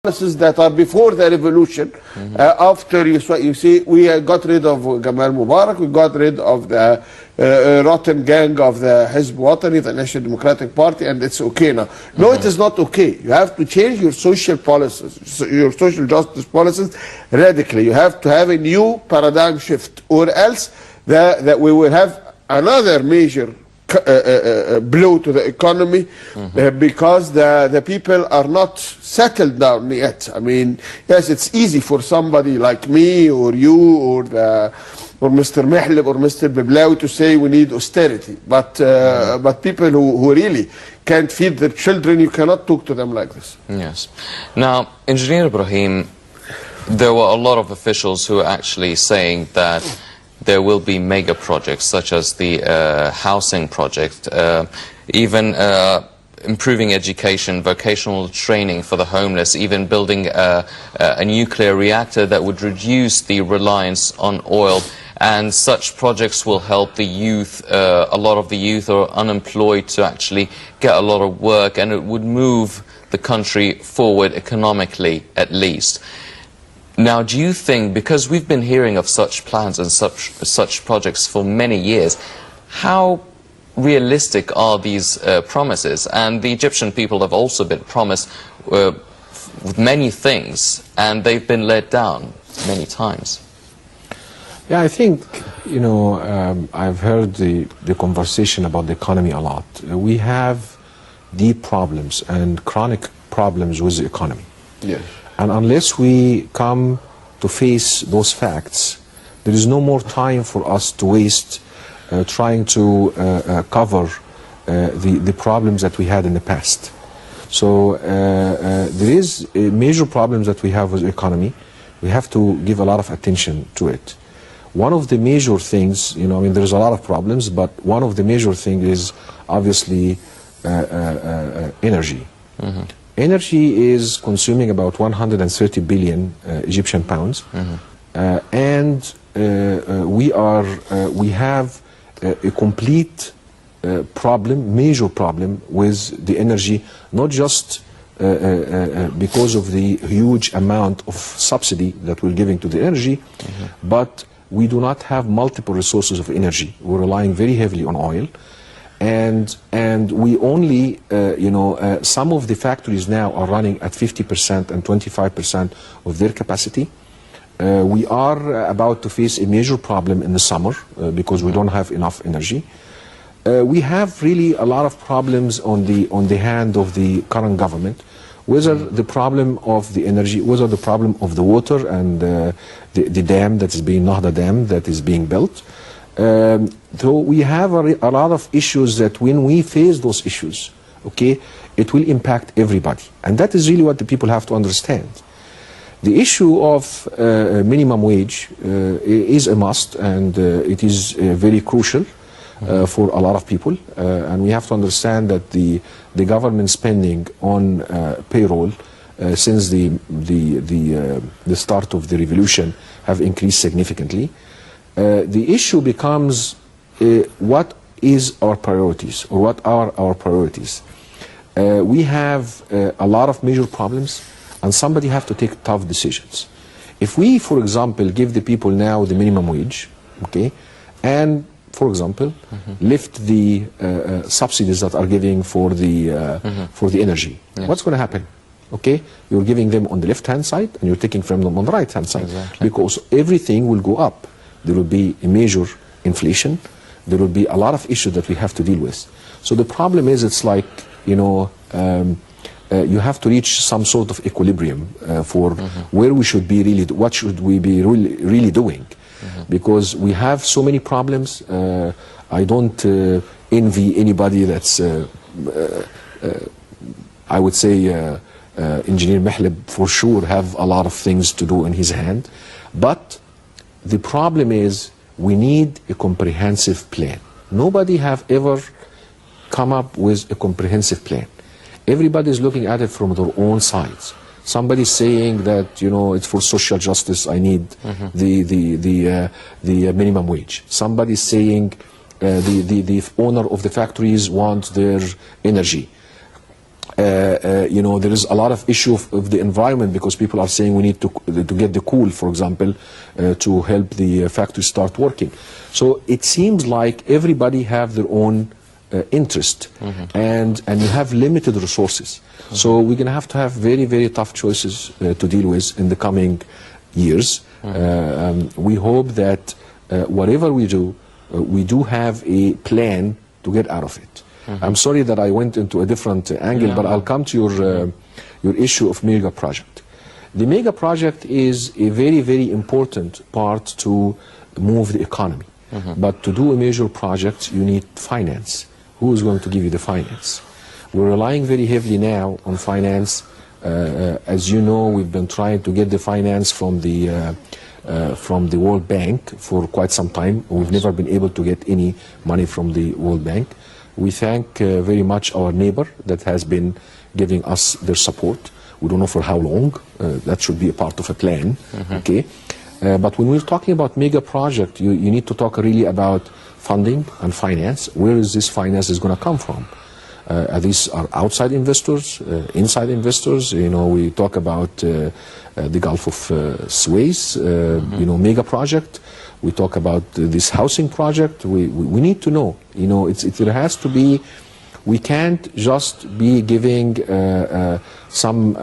policies that are before the revolution. After you see, we got rid of Gamal Mubarak, we got rid of the rotten gang of the Hizb Watani, the National Democratic Party, and it's okay now. No, it is not okay. You have to change your social policies, your social justice policies radically. You have to have a new paradigm shift, or else that we will have another major blow to the economy because the people are not settled down yet. I mean, yes, it's easy for somebody like me or you or Mr. Mehleb or Mr. Biblawi to say we need austerity, but people who really can't feed their children, you cannot talk to them like this. Yes. Now, Engineer Ibrahim, there were a lot of officials who are actually saying that there will be mega projects such as the housing project, even improving education, vocational training for the homeless, even building a nuclear reactor that would reduce the reliance on oil. And such projects will help the youth, a lot of the youth are unemployed, to actually get a lot of work, and it would move the country forward economically at least. Now, do you think, because we've been hearing of such plans and such projects for many years, how realistic are these promises? And the Egyptian people have also been promised with many things, and they've been let down many times. Yeah, I think, you know, I've heard the conversation about the economy a lot. We have deep problems and chronic problems with the economy. Yes. And unless we come to face those facts, there is no more time for us to waste trying to cover the problems that we had in the past. So there is major problems that we have with the economy. We have to give a lot of attention to it. One of the major things, you know, I mean, there's a lot of problems, but one of the major things is obviously energy. Energy is consuming about 130 billion Egyptian pounds, and we have a complete problem, major problem with the energy, not just because of the huge amount of subsidy that we're giving to the energy, but we do not have multiple resources of energy. We're relying very heavily on oil. And we only, you know, some of the factories now are running at 50% and 25% of their capacity. We are about to face a major problem in the summer because we don't have enough energy. We have really a lot of problems on the hand of the current government, whether the problem of the energy, whether the problem of the water and the dam that is being, Nahda Dam that is being built. So we have a lot of issues that when we face those issues, okay, it will impact everybody. And that is really what the people have to understand. The issue of minimum wage is a must, and it is very crucial for a lot of people. And we have to understand that the government spending on payroll since the start of the revolution have increased significantly. The issue becomes what is our priorities, or what are our priorities. We have a lot of major problems, and somebody have to take tough decisions. If we, for example, give the people now the minimum wage, okay, and, for example, lift the subsidies that are giving for the energy, what's going to happen? Okay, you're giving them on the left-hand side, and you're taking from them on the right-hand side, because everything will go up. There will be a major inflation. There will be a lot of issues that we have to deal with. So the problem is, it's like, you know, you have to reach some sort of equilibrium for where we should be really, what should we be really doing. Because we have so many problems. I don't envy anybody that's, I would say, Engineer Mehleb for sure have a lot of things to do in his hand. But the problem is we need a comprehensive plan. Nobody have ever come up with a comprehensive plan. Everybody is looking at it from their own sides. Somebody's saying that, you know, it's for social justice, I need the minimum wage. Somebody's saying the owner of the factories want their energy. You know, there is a lot of issue of the environment because people are saying we need to get the coal, for example, to help the factory start working. So it seems like everybody have their own interest, and you have limited resources. So we're going to have very, very tough choices to deal with in the coming years. We hope that whatever we do have a plan to get out of it. I'm sorry that I went into a different angle, but I'll come to your issue of mega project. The mega project is a very, very important part to move the economy. But to do a major project, you need finance. Who is going to give you the finance? We're relying very heavily now on finance. As you know, we've been trying to get the finance from the World Bank for quite some time. We've never been able to get any money from the World Bank. We thank very much our neighbor that has been giving us their support. We don't know for how long. That should be a part of a plan. Okay. But when we're talking about mega project, you need to talk really about funding and finance. Where is this finance is going to come from? These are outside investors, inside investors. You know, we talk about the Gulf of Suez, you know, mega project. We talk about this housing project. We need to know, you know, there has to be, we can't just be giving some,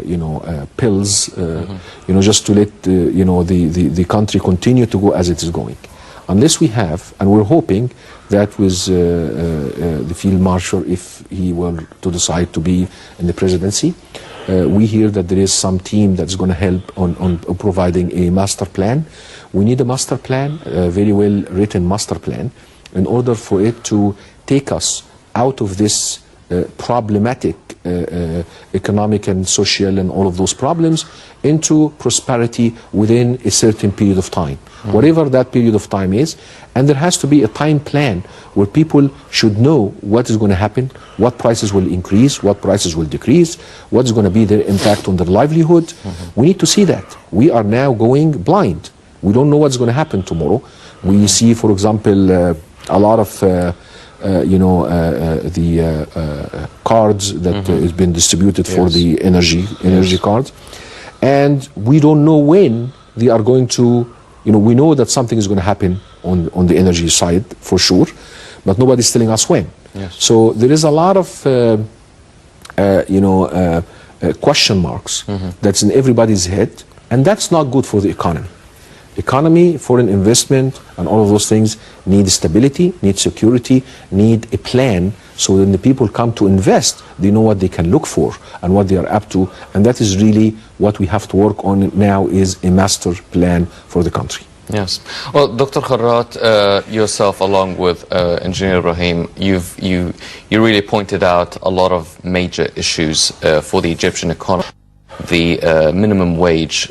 you know, pills, you know, just to let, you know, the country continue to go as it is going. Unless we have, and we're hoping that with the Field Marshal, if he were to decide to be in the presidency, we hear that there is some team that's going to help on providing a master plan. We need a master plan, a very well written master plan, in order for it to take us out of this problematic economic and social and all of those problems into prosperity within a certain period of time, whatever that period of time is. And there has to be a time plan where people should know what is going to happen, what prices will increase, what prices will decrease, what is going to be their impact on their livelihood. We need to see that. We are now going blind. We don't know what's going to happen tomorrow. We see, for example, a lot of you know, the cards that has been distributed for the energy cards, and we don't know when they are going to, you know, we know that something is going to happen on the energy side for sure, but nobody's telling us when. So there is a lot of you know, question marks that's in everybody's head, and that's not good for the economy. Economy, foreign investment, and all of those things need stability, need security, need a plan, so when the people come to invest, they know what they can look for and what they are up to, and that is really what we have to work on now, is a master plan for the country. Yes. Well, Dr. Kharrat, yourself, along with Engineer Ibrahim, you really pointed out a lot of major issues for the Egyptian economy. The minimum wage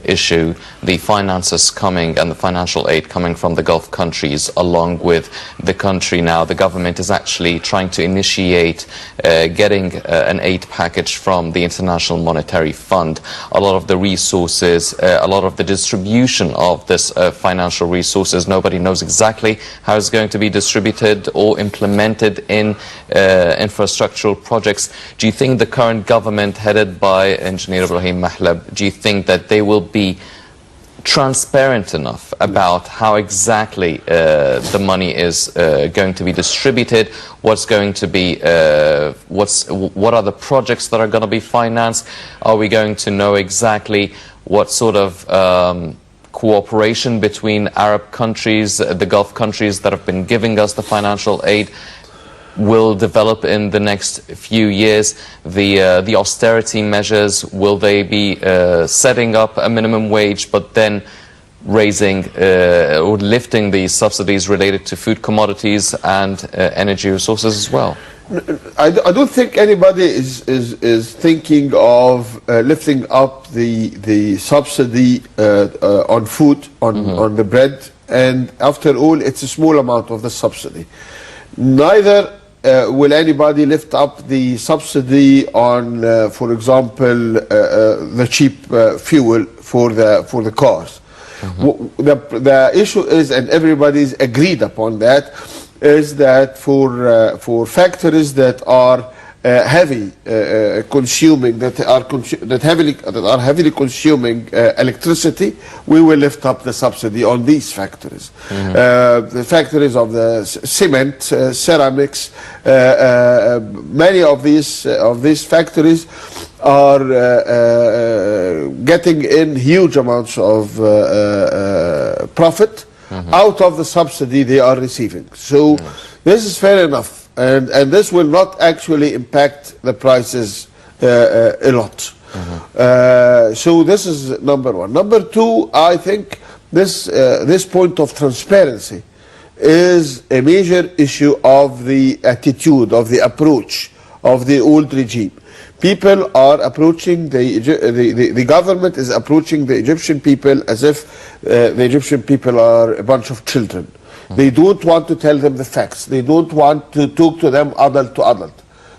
issue, the finances coming and the financial aid coming from the Gulf countries, along with the country now, the government is actually trying to initiate getting an aid package from the International Monetary Fund. A lot of the resources, a lot of the distribution of this financial resources, nobody knows exactly how it's going to be distributed or implemented in infrastructural projects. Do you think the current government, headed by Engineer Ibrahim Mahlab, do you think that they will be transparent enough about how exactly the money is going to be distributed, what's going to be, what are the projects that are going to be financed? Are we going to know exactly what sort of cooperation between Arab countries, the Gulf countries that have been giving us the financial aid, will develop in the next few years? The austerity measures, will they be setting up a minimum wage but then raising or lifting the subsidies related to food commodities and energy resources as well? I don't think anybody is thinking of lifting up the subsidy on food, on the bread, and after all it's a small amount of the subsidy. Neither will anybody lift up the subsidy on, for example, the cheap fuel for the cars. The issue is, and everybody's agreed upon that, is that for factories that are heavy consuming, that are heavily consuming electricity, we will lift up the subsidy on these factories. The factories of the cement, ceramics, many of these factories are getting in huge amounts of profit out of the subsidy they are receiving. So this is fair enough. And this will not actually impact the prices a lot. So this is number one. Number two, I think this point of transparency is a major issue of the attitude, of the approach of the old regime. People are approaching the government is approaching the Egyptian people as if the Egyptian people are a bunch of children. They don't want to tell them the facts. They don't want to talk to them adult to adult.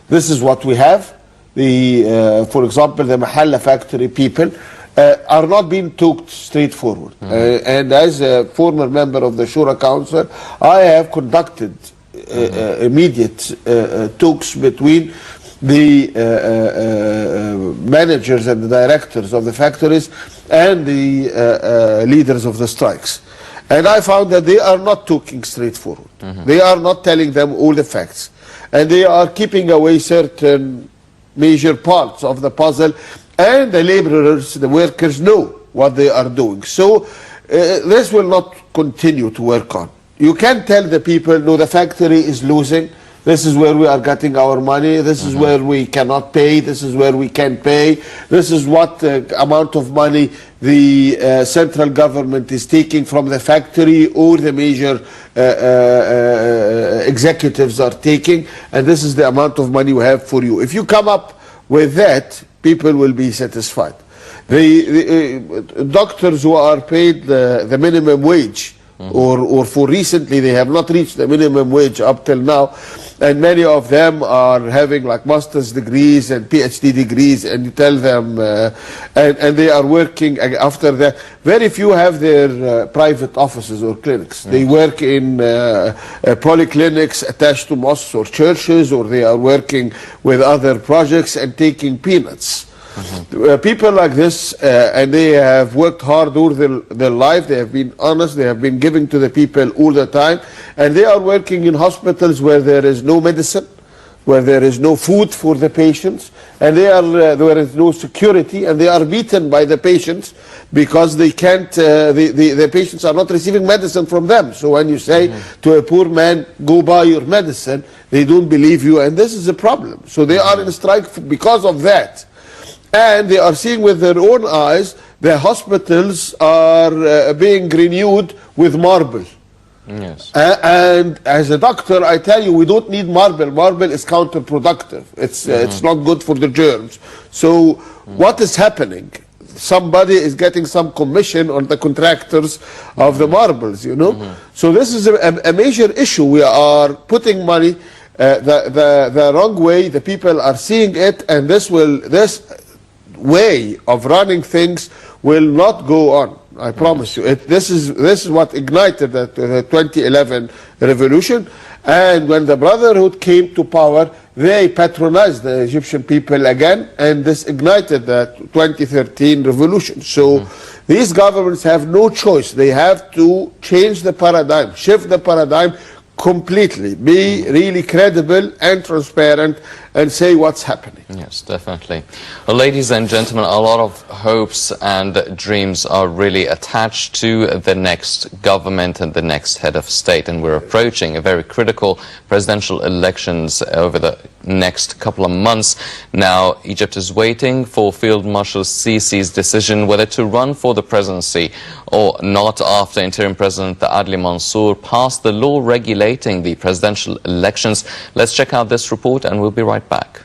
This is what we have. For example, the Mahalla factory people are not being talked straightforward. And as a former member of the Shura Council, I have conducted immediate talks between the managers and the directors of the factories and the leaders of the strikes. And I found that they are not talking straightforward. They are not telling them all the facts. And they are keeping away certain major parts of the puzzle. And the laborers, the workers, know what they are doing. So this will not continue to work on. You can't tell the people, no, the factory is losing. This is where we are getting our money. This is where we cannot pay. This is where we can pay. This is what amount of money the central government is taking from the factory, or the major executives are taking, and this is the amount of money we have for you. If you come up with that, people will be satisfied. The doctors who are paid the minimum wage, or for recently, they have not reached the minimum wage up till now, and many of them are having like master's degrees and PhD degrees, and you tell them, and they are working after that. Very few have their private offices or clinics. They work in polyclinics attached to mosques or churches, or they are working with other projects and taking peanuts. People like this, and they have worked hard all their life, they have been honest, they have been giving to the people all the time, and they are working in hospitals where there is no medicine, where there is no food for the patients, and there is no security, and they are beaten by the patients because they can't, the patients are not receiving medicine from them. So when you say to a poor man, go buy your medicine, they don't believe you, and this is a problem. So they are in strike because of that. And they are seeing with their own eyes the hospitals are being renewed with marble. Yes. And as a doctor, I tell you, we don't need marble. Marble is counterproductive. It's not good for the germs. So what is happening? Somebody is getting some commission on the contractors of the marbles, you know. So this is a major issue. We are putting money the wrong way. The people are seeing it, and this way of running things will not go on. I promise you. This is what ignited the 2011 revolution. And when the Brotherhood came to power, they patronized the Egyptian people again, and this ignited the 2013 revolution. So these governments have no choice. They have to change the paradigm, shift the paradigm completely, be really credible and transparent, and say what's happening. Yes, definitely. Well, ladies and gentlemen, a lot of hopes and dreams are really attached to the next government and the next head of state, and we're approaching a very critical presidential elections over the next couple of months. Now, Egypt is waiting for Field Marshal Sisi's decision whether to run for the presidency or not after interim President Adli Mansour passed the law regulating the presidential elections. Let's check out this report and we'll be right back.